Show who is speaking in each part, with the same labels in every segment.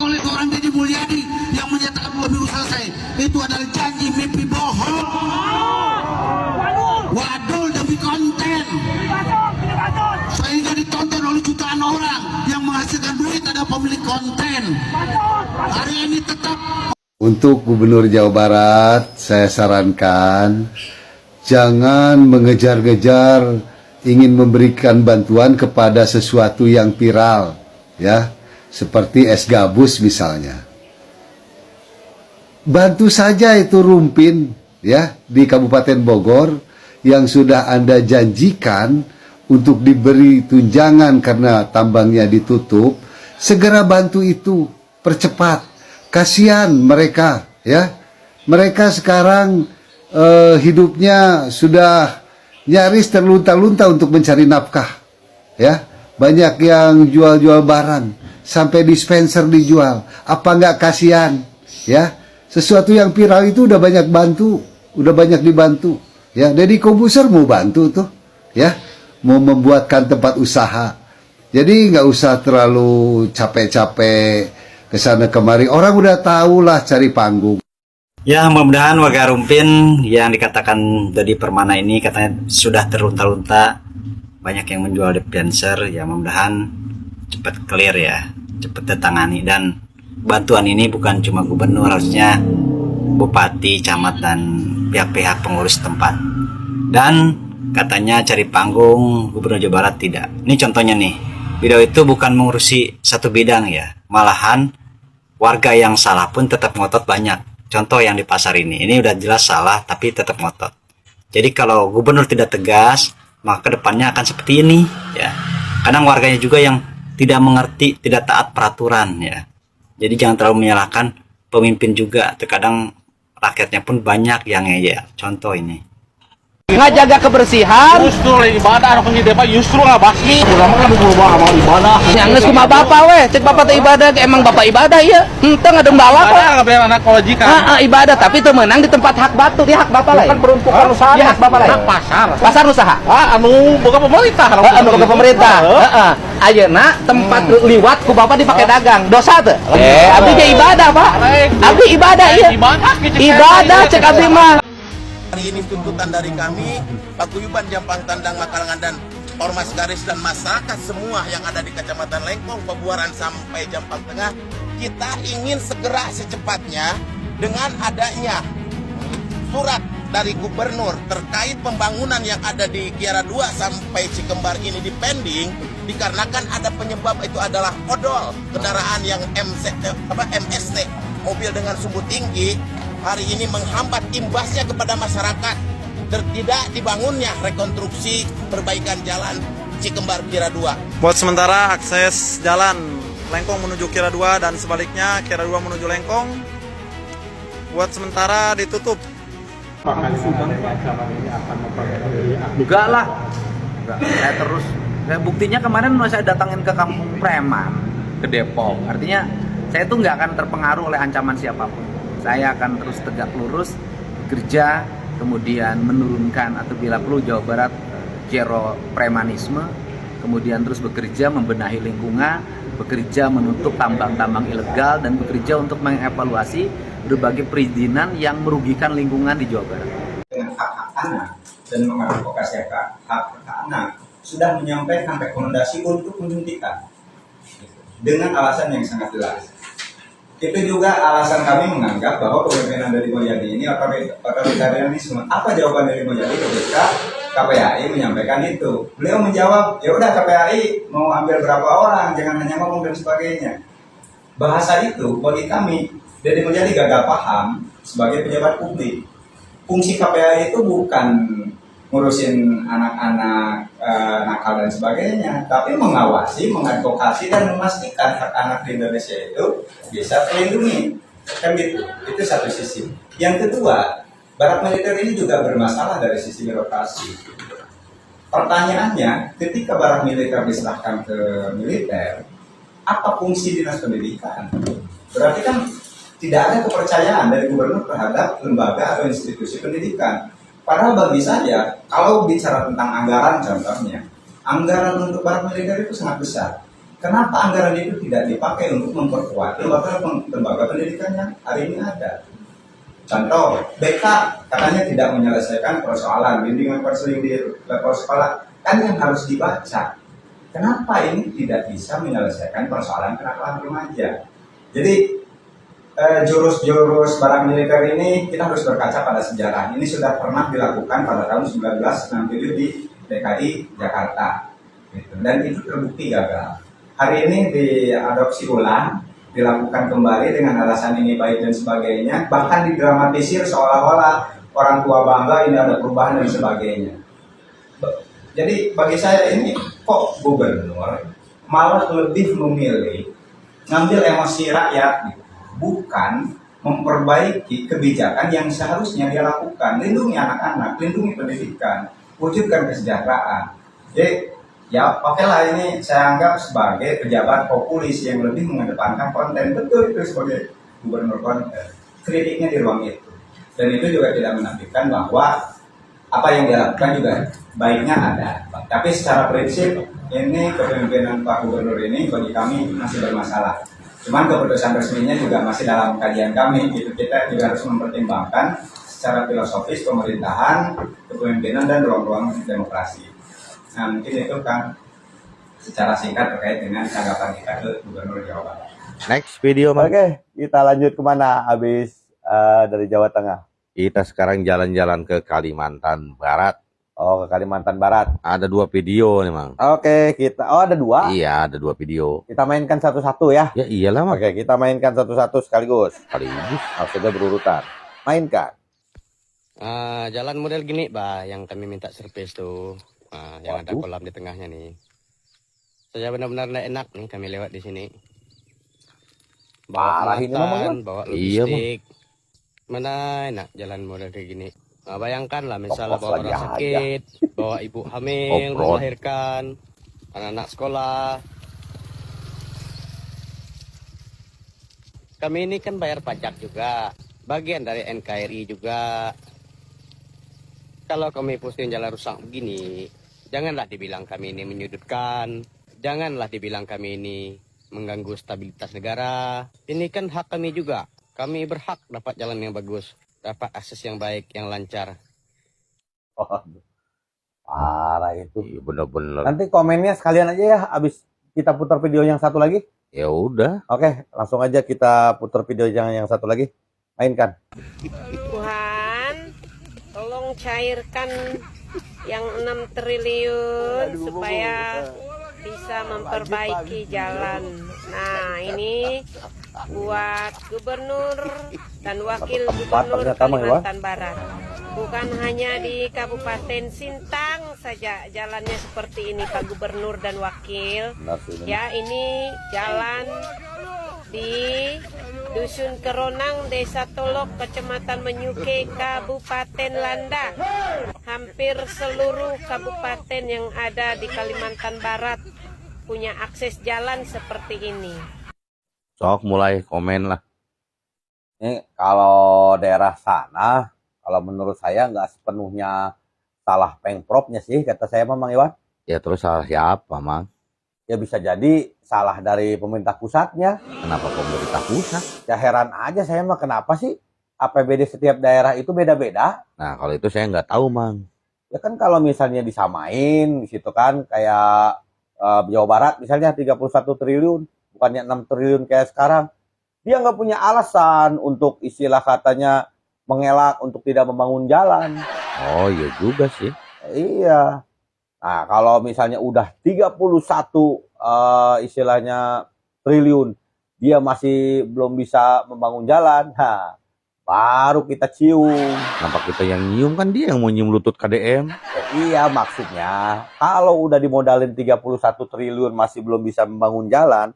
Speaker 1: oleh seorang Deddy Mulyadi yang menyatakan pemilu selesai. Itu adalah janji mimpi bohong. Wadul demi konten. Sehingga ditonton oleh jutaan orang yang menghasilkan duit ada pemilik konten. Hari ini tetap.
Speaker 2: Untuk Gubernur Jawa Barat, saya sarankan jangan mengejar-ngejar ingin memberikan bantuan kepada sesuatu yang viral, ya, seperti es gabus misalnya. Bantu saja itu Rumpin, ya, di Kabupaten Bogor yang sudah Anda janjikan untuk diberi tunjangan karena tambangnya ditutup. Segera bantu itu, percepat. Kasihan mereka, ya. Mereka sekarang hidupnya sudah nyaris terlunta-lunta untuk mencari nafkah, ya. Banyak yang jual-jual barang, sampai dispenser dijual. Apa nggak kasihan, ya? Sesuatu yang viral itu udah banyak bantu, udah banyak dibantu, ya. Deddy Corbuzier mau bantu tuh, ya, mau membuatkan tempat usaha. Jadi nggak usah terlalu capek-capek kesana kemari, orang udah tahu lah cari panggung.
Speaker 3: Ya, mudah-mudahan warga Rumpin yang dikatakan Deddy Permana ini katanya sudah terlunta-lunta, banyak yang menjual dispenser, ya mudah-mudahan cepat clear ya, cepat ditangani. Dan bantuan ini bukan cuma gubernur, harusnya bupati, camat, dan pihak-pihak pengurus tempat. Dan katanya cari panggung gubernur Jawa Barat tidak. Ini contohnya nih, video itu bukan mengurusi satu bidang ya, malahan warga yang salah pun tetap ngotot banyak. Contoh yang di pasar ini udah jelas salah tapi tetap ngotot. Jadi kalau gubernur tidak tegas, maka kedepannya akan seperti ini ya. Kadang warganya juga yang tidak mengerti, tidak taat peraturan ya. Jadi jangan terlalu menyalahkan pemimpin juga. Terkadang rakyatnya pun banyak yang ngeyel. Contoh ini.
Speaker 4: Nggak jaga kebersihan,
Speaker 5: justru ibadah aku hidup justru nggak basmi ulama kan berubah sama ibadah
Speaker 4: yang nges kuma bapak weh, cek bapak teh ibadah, emang bapak ibadah ya, ente nggak dembala kok.
Speaker 5: nggak boleh anak kewajikan.
Speaker 4: Ibadah tapi itu menang di tempat hak batu, di hak bapak lah.
Speaker 5: Kan peruntukan usaha,
Speaker 4: di hak bapak lah. Pasar usaha.
Speaker 5: Anu bukan pemerintah.
Speaker 4: Anu bukan pemerintah. Ayeuna tempat liwat ku bapak dipakai dagang, dosa tuh. Abdi ge ibadah pak, abdi ibadah iya. Ibadah cek abdi mah.
Speaker 6: Hari ini tuntutan dari kami, Paguyuban Jampang Tandang Makalangan dan Ormas Garis dan masyarakat semua yang ada di Kecamatan Lengkong, Pebuaran sampai Jampang Tengah, kita ingin segera secepatnya dengan adanya surat dari gubernur terkait pembangunan yang ada di Kiara 2 sampai Cikembar ini dipending dikarenakan ada penyebab itu adalah odol kendaraan yang MST, mobil dengan sumbu tinggi. Hari ini menghambat, imbasnya kepada masyarakat. Tidak dibangunnya rekonstruksi perbaikan jalan Cikembar Kiara 2.
Speaker 7: Buat sementara akses jalan Lengkong menuju Kiara 2 dan sebaliknya Kiara 2 menuju Lengkong buat sementara ditutup.
Speaker 5: Apakah sidang acara ini akan mempengaruhi
Speaker 8: Enggak lah, saya terus. Buktinya kemarin saya datangin ke kampung preman, ke Depok. Artinya saya tuh nggak akan terpengaruh oleh ancaman siapapun. Saya akan terus tegak lurus, kerja, kemudian menurunkan atau bila perlu Jawa Barat zero premanisme, kemudian terus bekerja membenahi lingkungan, bekerja menutup tambang-tambang ilegal, dan bekerja untuk mengevaluasi berbagai perizinan yang merugikan lingkungan di Jawa Barat.
Speaker 9: Dengan hak-hak anak dan mengadvokasi hak-hak anak sudah menyampaikan rekomendasi untuk menghentikan dengan alasan yang sangat jelas. Itu juga alasan kami menganggap bahwa kepemimpinan dari Mulyadi ini otoritarianisme. Apa jawaban dari Mulyadi ketika KPAI menyampaikan itu? Beliau menjawab, ya udah KPAI mau ambil berapa orang, jangan hanya ngomong dan sebagainya. Bahasa itu bagi kami dari Mulyadi gagal paham sebagai pejabat publik. Fungsi KPAI itu bukan ngurusin anak-anak nakal dan sebagainya, tapi mengawasi, mengadvokasi dan memastikan hak anak di Indonesia itu bisa terlindungi. Kan gitu. Itu satu sisi. Yang kedua, barak militer ini juga bermasalah dari sisi birokrasi. Pertanyaannya, ketika barak militer diserahkan ke militer, apa fungsi dinas pendidikan? Berarti kan tidak ada kepercayaan dari gubernur terhadap lembaga atau institusi pendidikan. Padahal bagi saya, kalau bicara tentang anggaran contohnya, anggaran untuk barak militer itu sangat besar. Kenapa anggaran itu tidak dipakai untuk memperkuat lembaga pendidikan yang hari ini ada? Contoh, BK katanya tidak menyelesaikan persoalan bimbingan konseling di level sekolah, kan yang harus dibaca. Kenapa ini tidak bisa menyelesaikan persoalan kenakalan remaja? Jadi jurus-jurus barang militer ini kita harus berkaca pada sejarah. Ini sudah pernah dilakukan pada tahun 1967 di DKI Jakarta, dan itu terbukti gagal. Hari ini diadopsi ulang, dilakukan kembali dengan alasan ini baik dan sebagainya, bahkan didramatisir seolah-olah orang tua bangga ini ada perubahan dan sebagainya. Jadi bagi saya ini kok gubernur malah lebih memilih ngambil emosi rakyat, bukan memperbaiki kebijakan yang seharusnya dia lakukan. Lindungi anak-anak, lindungi pendidikan, wujudkan kesejahteraan. Jadi ya pakailah ini saya anggap sebagai pejabat populis yang lebih mengedepankan konten. Betul itu sebagai gubernur konten. Kritiknya di ruang itu. Dan itu juga tidak menafikan bahwa apa yang dia lakukan juga baiknya ada. Tapi secara prinsip ini kepemimpinan Pak Gubernur ini bagi kami masih bermasalah. Cuman keputusan resminya juga masih dalam kajian kami. Gitu. Kita juga harus mempertimbangkan secara filosofis pemerintahan, kepemimpinan dan ruang-ruang demokrasi. Nah mungkin itu kan secara singkat terkait dengan tanggapan kita ke Gubernur Jawa Barat.
Speaker 5: Next video, Mas.
Speaker 4: Oke, kita lanjut kemana habis dari Jawa Tengah?
Speaker 5: Kita sekarang jalan-jalan ke Kalimantan Barat.
Speaker 4: Oh, ke Kalimantan Barat.
Speaker 5: Ada 2 video nih, Mang.
Speaker 4: Oke, ada 2?
Speaker 5: Iya, ada 2 video.
Speaker 4: Kita mainkan satu-satu ya?
Speaker 5: Ya iyalah, Mang.
Speaker 4: Oke, kita mainkan satu-satu sekaligus.
Speaker 5: Sekaligus.
Speaker 4: Maksudnya berurutan. Mainkan.
Speaker 10: Jalan model gini, Bah, yang kami minta servis tuh. Yang ada kolam di tengahnya nih. Saya benar-benar tidak enak nih kami lewat di sini.
Speaker 4: Parah ini memang.
Speaker 10: Bawa logistik. Mana enak jalan model kayak gini. Nah, bayangkan lah misalnya bawa orang sakit, bawa ibu hamil, melahirkan, anak-anak sekolah. Kami ini kan bayar pajak juga, bagian dari NKRI juga. Kalau kami posting jalan rusak begini, janganlah dibilang kami ini menyudutkan, janganlah dibilang kami ini mengganggu stabilitas negara. Ini kan hak kami juga. Kami berhak dapat jalan yang bagus, dapat akses yang baik, yang lancar.
Speaker 4: Oh, parah itu.
Speaker 5: Iya, bener-bener.
Speaker 4: Nanti komennya sekalian aja ya, abis kita putar video yang satu lagi.
Speaker 5: Ya udah.
Speaker 4: Oke, langsung aja kita putar video yang satu lagi. Mainkan.
Speaker 11: Tuhan, tolong cairkan yang 6 triliun supaya bisa memperbaiki jalan. Nah, ini buat gubernur dan wakil gubernur Kalimantan Barat. Bukan hanya di Kabupaten Sintang saja jalannya seperti ini, Pak Gubernur dan wakil. Ya, ini jalan di Dusun Keronang, Desa Tolok, Kecamatan Menyuke, Kabupaten Landak. Hampir seluruh kabupaten yang ada di Kalimantan Barat punya akses jalan seperti ini.
Speaker 5: Sok mulai komen lah.
Speaker 4: Ini kalau daerah sana, kalau menurut saya nggak sepenuhnya salah Pengpropnya sih, kata saya Mang Iwan.
Speaker 5: Ya terus salah siapa, Mang?
Speaker 4: Ya bisa jadi salah dari pemerintah pusatnya.
Speaker 5: Kenapa pemerintah pusat?
Speaker 4: Ya heran aja saya mah, kenapa sih APBD setiap daerah itu beda-beda?
Speaker 5: Nah kalau itu saya nggak tahu, Mang.
Speaker 4: Ya kan kalau misalnya disamain, di situ kan kayak Jawa Barat misalnya 31 triliun, bukannya 6 triliun kayak sekarang. Dia nggak punya alasan untuk istilah katanya mengelak untuk tidak membangun jalan.
Speaker 5: Oh iya juga sih.
Speaker 4: Iya. Nah kalau misalnya udah 31 istilahnya triliun, dia masih belum bisa membangun jalan, nah, baru kita cium.
Speaker 5: Nampak kita yang nyium, kan dia yang mau nyium lutut KDM.
Speaker 4: Iya, maksudnya kalau udah dimodalin 31 triliun masih belum bisa membangun jalan,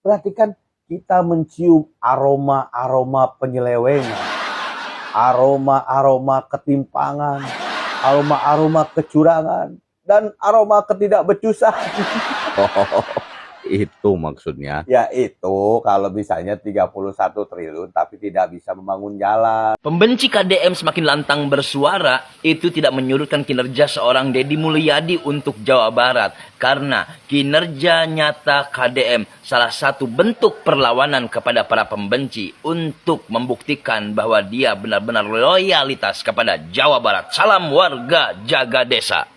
Speaker 4: berarti kan kita mencium aroma-aroma penyelewengan, aroma-aroma ketimpangan, aroma-aroma kecurangan, dan aroma ketidakbecusan. Itu maksudnya. Ya itu kalau misalnya 31 triliun tapi tidak bisa membangun jalan.
Speaker 12: Pembenci KDM semakin lantang bersuara, itu tidak menyurutkan kinerja seorang Deddy Mulyadi untuk Jawa Barat. Karena kinerja nyata KDM salah satu bentuk perlawanan kepada para pembenci untuk membuktikan bahwa dia benar-benar loyalitas kepada Jawa Barat. Salam warga jaga desa.